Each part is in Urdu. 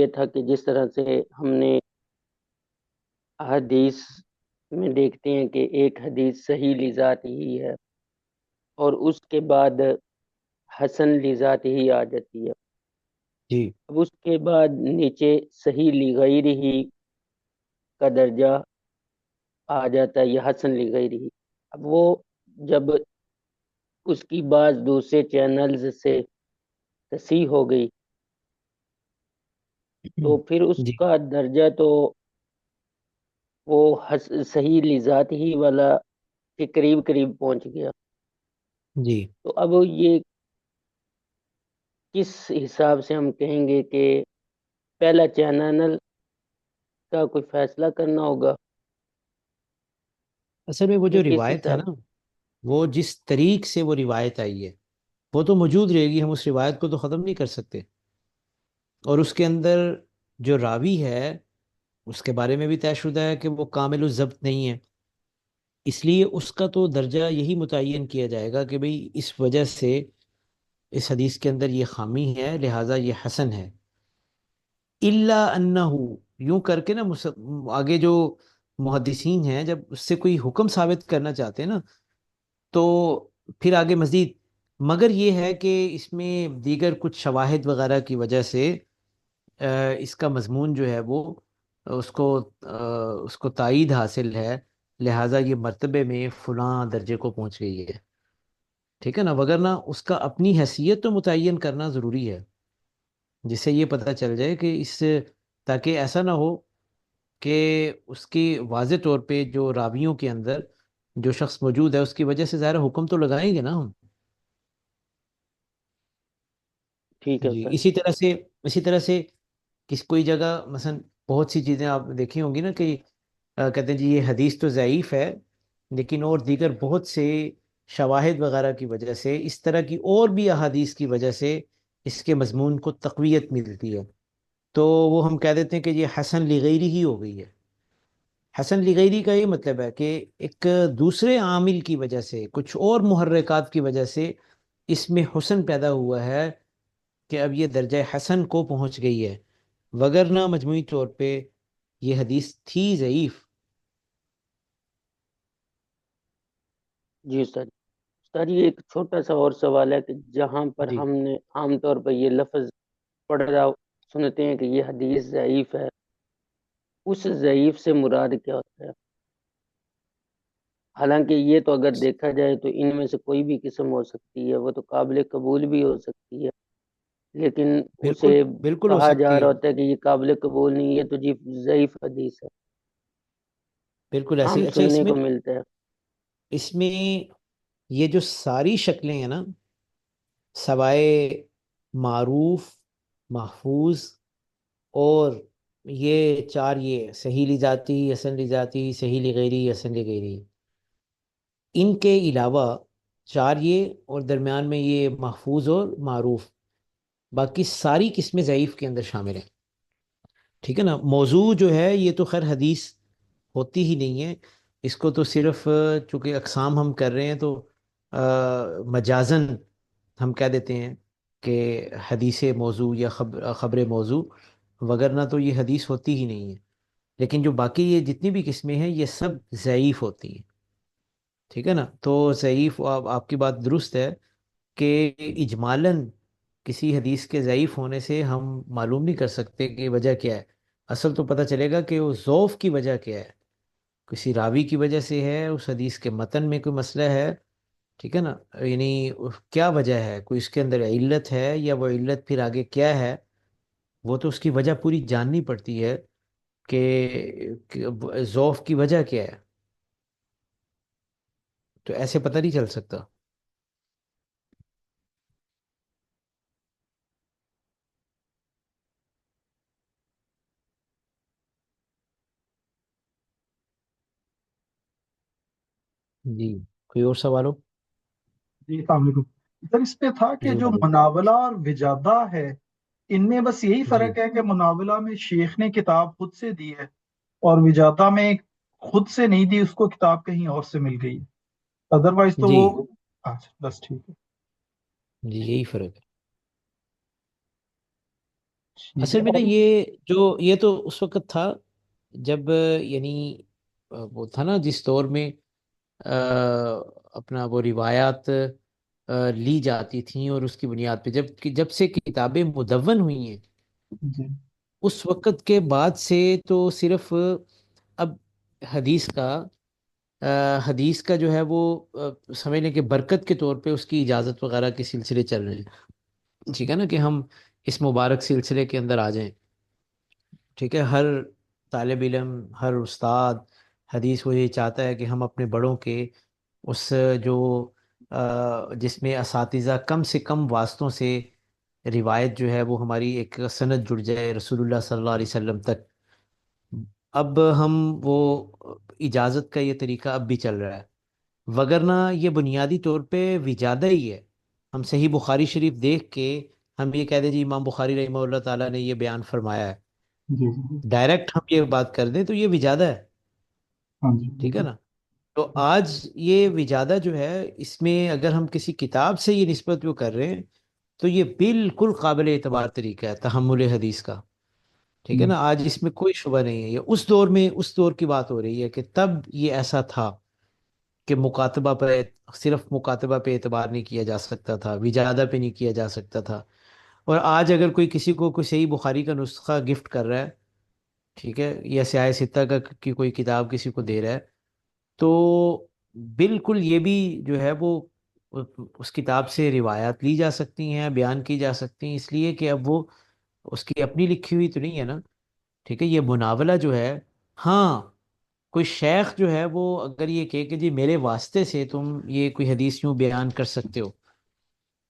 یہ تھا کہ جس طرح سے ہم نے حدیث میں دیکھتے ہیں کہ ایک حدیث صحیح لذات ہی ہے اور اس کے بعد حسن لذات ہی آ جاتی ہے. جی اب اس کے بعد نیچے صحیح لغیر ہی کا درجہ آ جاتا ہے یا حسن لغیر ہی. اب وہ جب اس کی بعض دوسرے چینلز سے تصحیح ہو گئی تو پھر اس جی کا درجہ تو وہ صحیح لذات ہی والا کے قریب قریب پہنچ گیا. جی تو اب یہ کس حساب سے ہم کہیں گے کہ پہلا چینل کا کوئی فیصلہ کرنا ہوگا اصل میں وہ کہ جو کس روایت ہے حساب. نا، وہ جس طریق سے وہ روایت آئی ہے وہ تو موجود رہے گی، ہم اس روایت کو تو ختم نہیں کر سکتے. اور اس کے اندر جو راوی ہے اس کے بارے میں بھی طے شدہ ہے کہ وہ کامل الضبط نہیں ہے، اس لیے اس کا تو درجہ یہی متعین کیا جائے گا کہ بھئی اس وجہ سے اس حدیث کے اندر یہ خامی ہے لہٰذا یہ حسن ہے. الا انہ، یوں کر کے نا آگے جو محدثین ہیں جب اس سے کوئی حکم ثابت کرنا چاہتے ہیں نا تو پھر آگے مزید، مگر یہ ہے کہ اس میں دیگر کچھ شواہد وغیرہ کی وجہ سے اس کا مضمون جو ہے وہ اس کو اس کو تائید حاصل ہے، لہٰذا یہ مرتبے میں فلاں درجے کو پہنچ گئی ہے. ٹھیک ہے نا، وگرنہ اس کا اپنی حیثیت تو متعین کرنا ضروری ہے جس سے یہ پتہ چل جائے کہ اس، تاکہ ایسا نہ ہو کہ اس کی واضح طور پہ جو راویوں کے اندر جو شخص موجود ہے اس کی وجہ سے ظاہر حکم تو لگائیں گے نا ہم. ٹھیک ہے جی سر. اسی طرح سے کوئی جگہ مثلا بہت سی چیزیں آپ دیکھی ہوں گی نا کہ کہتے ہیں جی یہ حدیث تو ضعیف ہے لیکن اور دیگر بہت سے شواہد وغیرہ کی وجہ سے، اس طرح کی اور بھی احادیث کی وجہ سے اس کے مضمون کو تقویت ملتی ہے، تو وہ ہم کہہ دیتے ہیں کہ یہ حسن لغیری ہی ہو گئی ہے. حسن لغیری کا یہ مطلب ہے کہ ایک دوسرے عامل کی وجہ سے، کچھ اور محرکات کی وجہ سے اس میں حسن پیدا ہوا ہے کہ اب یہ درجہ حسن کو پہنچ گئی ہے، وگرنہ مجموعی طور پہ یہ حدیث تھی ضعیف. جی سر. سر یہ ایک چھوٹا سا اور سوال ہے کہ جہاں پر جی ہم نے عام طور پر یہ لفظ پڑھ رہا سنتے ہیں کہ یہ حدیث ضعیف ہے، اس ضعیف سے مراد کیا ہوتا ہے؟ حالانکہ یہ تو اگر دیکھا جائے تو ان میں سے کوئی بھی قسم ہو سکتی ہے، وہ تو قابل قبول بھی ہو سکتی ہے، لیکن بالکل اسے بالکل ہو کہا جا سکتی رہا ہے. ہوتا ہے کہ یہ قابل قبول نہیں ہے تو جی ضعیف حدیث ہے. بالکل عام ایسی. اچھا سننے کو ملتا ہے. اس میں یہ جو ساری شکلیں ہیں نا، سوائے معروف، محفوظ اور یہ چار، یہ صحیح لذاتی، حسن لذاتی، صحیح لغیری، حسن لغیری، ان کے علاوہ چار یہ اور درمیان میں یہ محفوظ اور معروف، باقی ساری قسمیں ضعیف کے اندر شامل ہیں. ٹھیک ہے نا. موضوع جو ہے یہ تو خیر حدیث ہوتی ہی نہیں ہے، اس کو تو صرف چونکہ اقسام ہم کر رہے ہیں تو مجازن ہم کہہ دیتے ہیں کہ حدیث موضوع یا خبر موضوع، وگرنہ تو یہ حدیث ہوتی ہی نہیں ہے. لیکن جو باقی یہ جتنی بھی قسمیں ہیں یہ سب ضعیف ہوتی ہیں. ٹھیک ہے نا. تو ضعیف، آپ کی بات درست ہے کہ اجمالاً کسی حدیث کے ضعیف ہونے سے ہم معلوم نہیں کر سکتے کہ وجہ کیا ہے. اصل تو پتہ چلے گا کہ وہ ضعف کی وجہ کیا ہے، کسی راوی کی وجہ سے ہے، اس حدیث کے متن میں کوئی مسئلہ ہے. ٹھیک ہے نا. یعنی کیا وجہ ہے، کوئی اس کے اندر علت ہے یا وہ علت پھر آگے کیا ہے، وہ تو اس کی وجہ پوری جاننی پڑتی ہے کہ ضعف کی وجہ کیا ہے، تو ایسے پتہ نہیں چل سکتا. جی کوئی اور سوال ہو؟ جی السلام علیکم. سر اس پہ تھا کہ جی جو وعلیکم. مناولہ اور وجادہ ہے، ان میں بس یہی جی فرق ہے کہ مناولہ میں شیخ نے کتاب خود سے دی ہے اور وجادہ میں خود سے نہیں دی، اس کو کتاب کہیں اور سے مل گئی. ادروائز تو جی وہ اچھا بس ٹھیک ہے. جی یہی فرق ہے. ٹھیک ہے اصل میں نا اور یہ تو اس وقت تھا جب یعنی وہ تھا نا جس دور میں اپنا وہ روایات لی جاتی تھیں، اور اس کی بنیاد پہ جب سے کتابیں مدون ہوئی ہیں جی اس وقت کے بعد سے تو صرف اب حدیث کا حدیث کا جو ہے وہ سمجھ لیں کہ برکت کے طور پہ اس کی اجازت وغیرہ کے سلسلے چل رہے ہیں، ٹھیک ہے نا، کہ ہم اس مبارک سلسلے کے اندر آ جائیں، ٹھیک ہے۔ ہر طالب علم، ہر استاد حدیث وہ یہ چاہتا ہے کہ ہم اپنے بڑوں کے اس جو جس میں اساتذہ کم سے کم واسطوں سے روایت جو ہے وہ ہماری ایک سند جڑ جائے رسول اللہ صلی اللہ علیہ وسلم تک۔ اب ہم وہ اجازت کا یہ طریقہ اب بھی چل رہا ہے، وگرنہ یہ بنیادی طور پہ وجادہ ہی ہے۔ ہم صحیح بخاری شریف دیکھ کے ہم یہ کہہ دیں جی امام بخاری رحمہ اللہ تعالیٰ نے یہ بیان فرمایا ہے، جی جی ڈائریکٹ ہم یہ بات کر دیں تو یہ وجادہ ہے، ہاں جی ٹھیک ہے بالکل نا۔ تو آج یہ وجادہ جو ہے اس میں اگر ہم کسی کتاب سے یہ نسبت جو کر رہے ہیں تو یہ بالکل قابل اعتبار طریقہ ہے تحمل حدیث کا، ٹھیک ہے ہوں، نا۔ آج اس میں کوئی شبہ نہیں ہے، یہ اس دور میں اس دور کی بات ہو رہی ہے کہ تب یہ ایسا تھا کہ مکاتبہ پہ صرف مکاتبہ پہ اعتبار نہیں کیا جا سکتا تھا، وجادہ پہ نہیں کیا جا سکتا تھا۔ اور آج اگر کوئی کسی کو کوئی صحیح بخاری کا نسخہ گفٹ کر رہا ہے، ٹھیک ہے، یا سیاہ ستہ کا کی کوئی کتاب کسی کو دے رہا ہے، تو بالکل یہ بھی جو ہے وہ اس کتاب سے روایات لی جا سکتی ہیں، بیان کی جا سکتی ہیں، اس لیے کہ اب وہ اس کی اپنی لکھی ہوئی تو نہیں ہے نا، ٹھیک ہے۔ یہ مناولہ جو ہے، ہاں، کوئی شیخ جو ہے وہ اگر یہ کہے کہ جی میرے واسطے سے تم یہ کوئی حدیث یوں بیان کر سکتے ہو،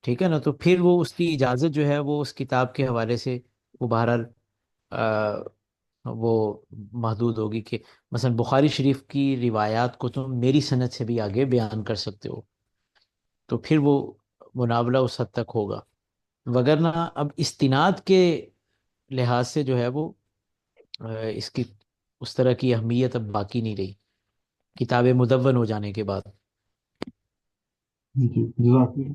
ٹھیک ہے نا، تو پھر وہ اس کی اجازت جو ہے وہ اس کتاب کے حوالے سے وہ بہرحال وہ محدود ہوگی کہ مثلا بخاری شریف کی روایات کو تم میری سند سے بھی آگے بیان کر سکتے ہو، تو پھر وہ مناولہ اس حد تک ہوگا، وگرنہ اب استناد کے لحاظ سے جو ہے وہ اس کی اس طرح کی اہمیت اب باقی نہیں رہی کتابیں مدون ہو جانے کے بعد۔ جی جزاک اللہ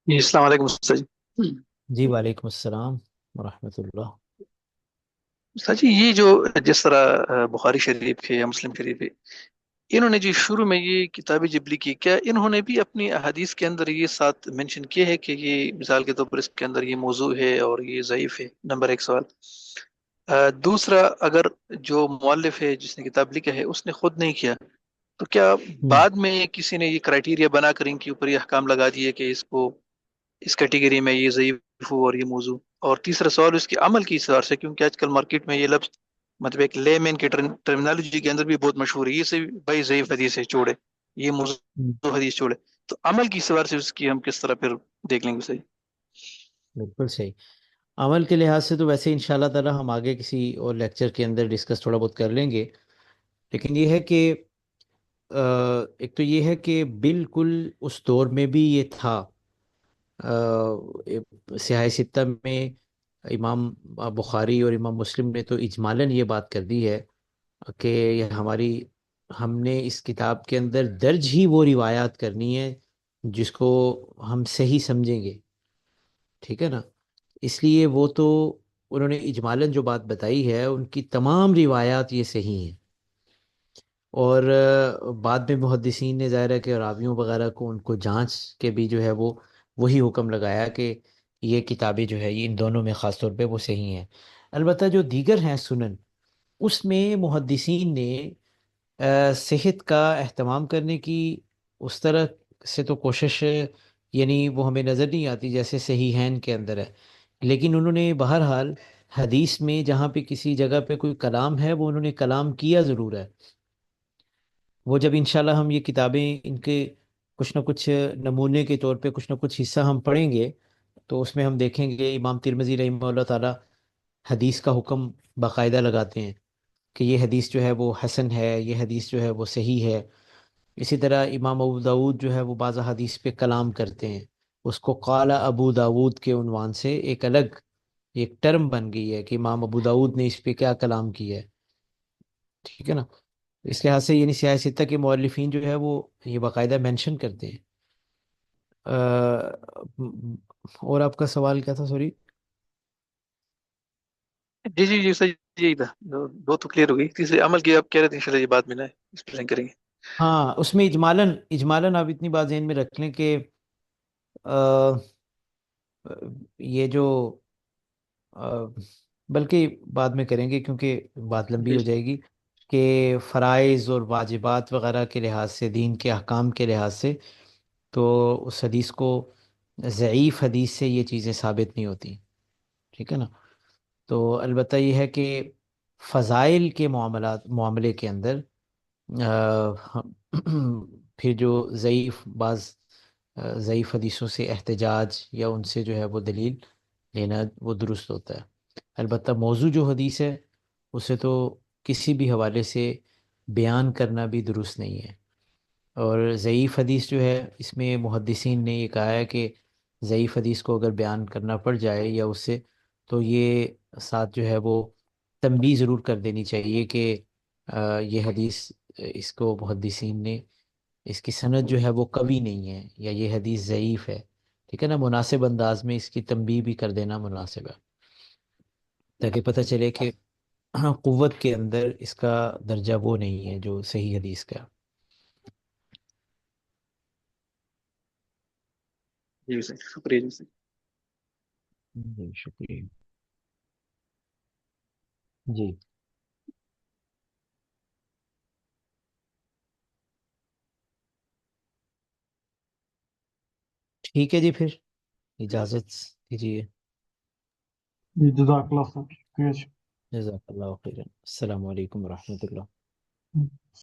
جی السلام علیکم استاد جی۔ جی وعلیکم السلام ورحمۃ اللہ۔ استاد جی یہ جو جس طرح بخاری شریف ہے یا مسلم شریف ہے، انہوں نے جو شروع میں یہ کتابیں جب لکھی، کیا انہوں نے بھی اپنی احادیث کے اندر یہ ساتھ مینشن کیے ہے کہ یہ مثال کے طور پر اس کے اندر یہ موضوع ہے اور یہ ضعیف ہے؟ نمبر ایک سوال۔ دوسرا، اگر جو مؤلف ہے جس نے کتاب لکھا ہے اس نے خود نہیں کیا، تو کیا ہم، بعد میں کسی نے یہ کرائٹیریا بنا کر ان کے اوپر یہ احکام لگا دیے کہ اس کو اس کیٹیگری میں یہ ضعیف ہو اور یہ موضوع؟ اور تیسرا سوال اس کے عمل کی اعتبار سے، کیونکہ آج کل مارکیٹ میں یہ لفظ مطلب ایک لے مین کی ٹرمینالوجی کے اندر بھی بہت مشہور ہے، یہ سے بھائی ضعیف حدیث ہے چھوڑے، یہ موضوع حدیث چھوڑے، تو عمل کی اعتبار سے اس کی ہم کس طرح پھر دیکھ لیں گے صحیح؟ بالکل صحیح۔ عمل کے لحاظ سے تو ویسے انشاءاللہ تعالی ہم آگے کسی اور لیکچر کے اندر ڈسکس تھوڑا بہت کر لیں گے، لیکن یہ ہے کہ ایک تو یہ ہے کہ بالکل اس دور میں بھی یہ تھا، سیاہ ستہ میں امام بخاری اور امام مسلم نے تو اجمالاً یہ بات کر دی ہے کہ یہ ہم نے اس کتاب کے اندر درج ہی وہ روایات کرنی ہے جس کو ہم صحیح سمجھیں گے، ٹھیک ہے نا۔ اس لیے وہ تو انہوں نے اجمالاً جو بات بتائی ہے ان کی تمام روایات یہ صحیح ہیں، اور بعد میں محدثین نے ظاہر ہے کہ راویوں وغیرہ کو ان کو جانچ کے بھی جو ہے وہ وہی حکم لگایا کہ یہ کتابیں جو ہے یہ ان دونوں میں خاص طور پہ وہ صحیح ہیں۔ البتہ جو دیگر ہیں سنن، اس میں محدثین نے صحت کا اہتمام کرنے کی اس طرح سے تو کوشش یعنی وہ ہمیں نظر نہیں آتی جیسے صحیحین کے اندر ہے، لیکن انہوں نے بہرحال حدیث میں جہاں پہ کسی جگہ پہ کوئی کلام ہے وہ انہوں نے کلام کیا ضرور ہے۔ وہ جب انشاءاللہ ہم یہ کتابیں ان کے کچھ نہ کچھ نمونے کے طور پہ کچھ نہ کچھ حصہ ہم پڑھیں گے تو اس میں ہم دیکھیں گے امام ترمذی رحمہ اللہ تعالی حدیث کا حکم باقاعدہ لگاتے ہیں کہ یہ حدیث جو ہے وہ حسن ہے، یہ حدیث جو ہے وہ صحیح ہے۔ اسی طرح امام ابو داود جو ہے وہ بعض حدیث پہ کلام کرتے ہیں، اس کو قال ابو داود کے عنوان سے ایک الگ ایک ٹرم بن گئی ہے کہ امام ابو داود نے اس پہ کیا کلام کیا ہے، ٹھیک ہے نا۔ اس لحاظ سے یعنی سیاہ ستہ کے مؤلفین جو ہے وہ یہ باقاعدہ مینشن کرتے ہیں۔ اور آپ کا سوال کیا تھا؟ سوری. جی جی جی سر، یہی تھا، دو تو کلیئر ہو گئی، تیسرے عمل کی آپ کہہ رہے تھے، انشاءاللہ یہ بعد میں نہ ایکسپلین کریں گے۔ ہاں، اس میں اجمالاً آپ اتنی بات ذہن میں رکھ لیں کہ یہ جو بلکہ بعد میں کریں گے کیونکہ بات لمبی جی ہو جائے گی، کہ فرائض اور واجبات وغیرہ کے لحاظ سے، دین کے احکام کے لحاظ سے، تو اس حدیث کو، ضعیف حدیث سے یہ چیزیں ثابت نہیں ہوتی. ٹھیک ہے نا؟ تو البتہ یہ ہے کہ فضائل کے معاملے کے اندر پھر جو ضعیف حدیثوں سے احتجاج یا ان سے جو ہے وہ دلیل لینا وہ درست ہوتا ہے. البتہ موضوع جو حدیث ہے اسے تو کسی بھی حوالے سے بیان کرنا بھی درست نہیں ہے. اور ضعیف حدیث جو ہے، اس میں محدثین نے یہ کہا ہے کہ ضعیف حدیث کو اگر بیان کرنا پڑ جائے یا اس سے، تو یہ ساتھ جو ہے وہ تنبیہ ضرور کر دینی چاہیے کہ یہ حدیث، اس کو محدثین نے، اس کی سند جو ہے وہ قوی نہیں ہے، یا یہ حدیث ضعیف ہے. ٹھیک ہے نا؟ مناسب انداز میں اس کی تنبیہ بھی کر دینا مناسب ہے، تاکہ پتہ چلے کہ قوت کے اندر اس کا درجہ وہ نہیں ہے جو صحیح حدیث کا. جی سر، شکریہ جی سر۔ جی شکریہ. جی ٹھیک ہے جی، پھر اجازت دیجیے. جی جزاک اللہ خیر، شکریہ۔ جزاک اللہ خیرا. السلام علیکم ورحمۃ اللہ.